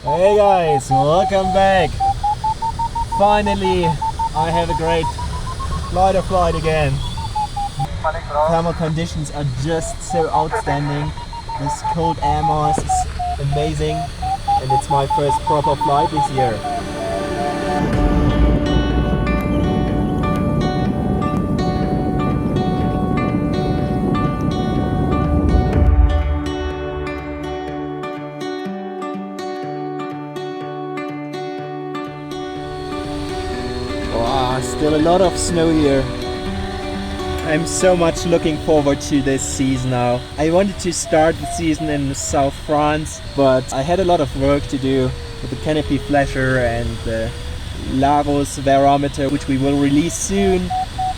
Hey guys, welcome back. Finally, I have a great glider flight again. Thermal conditions are just so outstanding. This cold air mass is amazing, and it's my first proper flight this year. Wow, still a lot of snow here. I'm so much looking forward to this season now. I wanted to start the season in South France, but I had a lot of work to do with the canopy flasher and the Laros barometer, which we will release soon.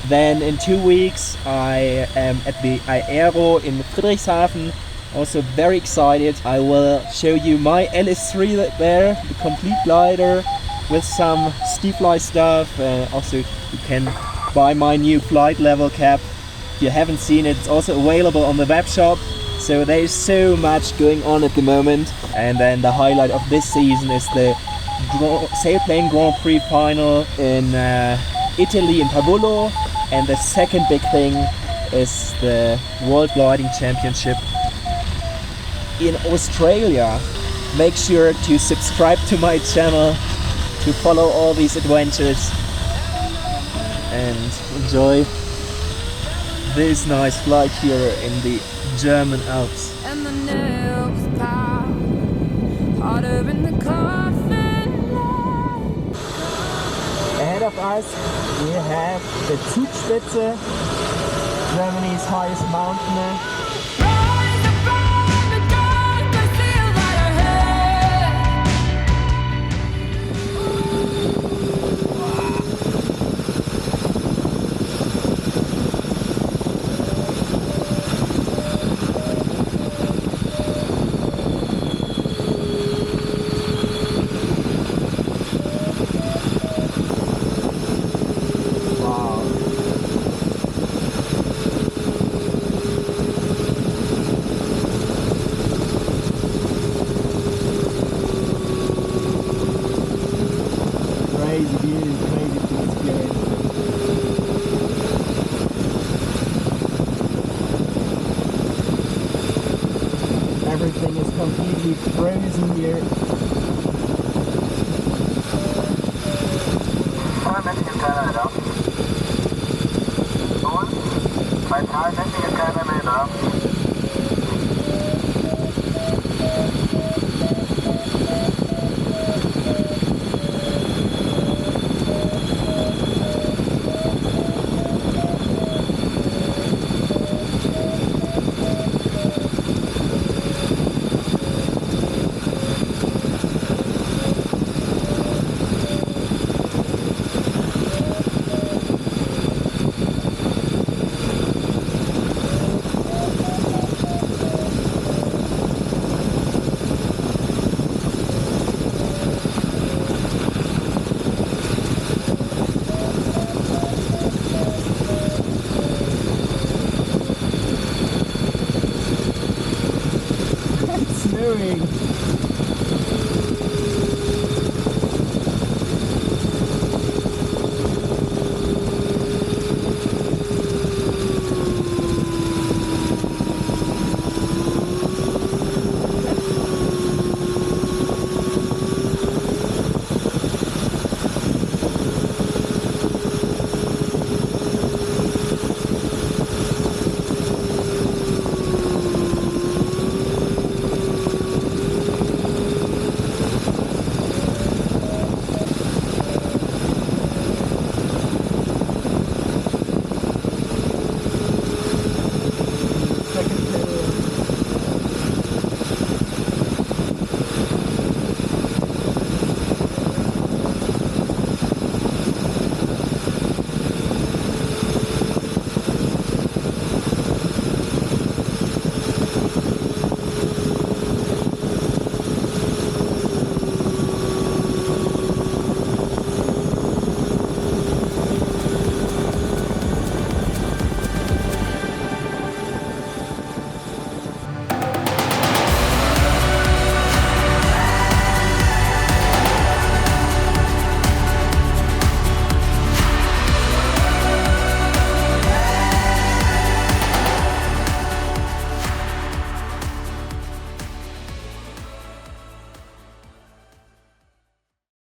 Then in 2 weeks I am at the Aero in Friedrichshafen. Also very excited. I will show you my LS3 there, the complete glider, with some steep fly stuff. Also you can buy my new flight level cap. If you haven't seen it, it's also available on the web shop. So there is so much going on at the moment. And then the highlight of this season is the sailplane Grand Prix final in Italy in Pavolo. And the second big thing is the World Gliding Championship in Australia. Make sure to subscribe to my channel to follow all these adventures and enjoy this nice flight here in the German Alps. And the nails pop harder in the coffin. Ahead of us we have the Zugspitze, Germany's highest mountain. Crazy view, crazy to experience. Everything is completely frozen here. 2 snowing.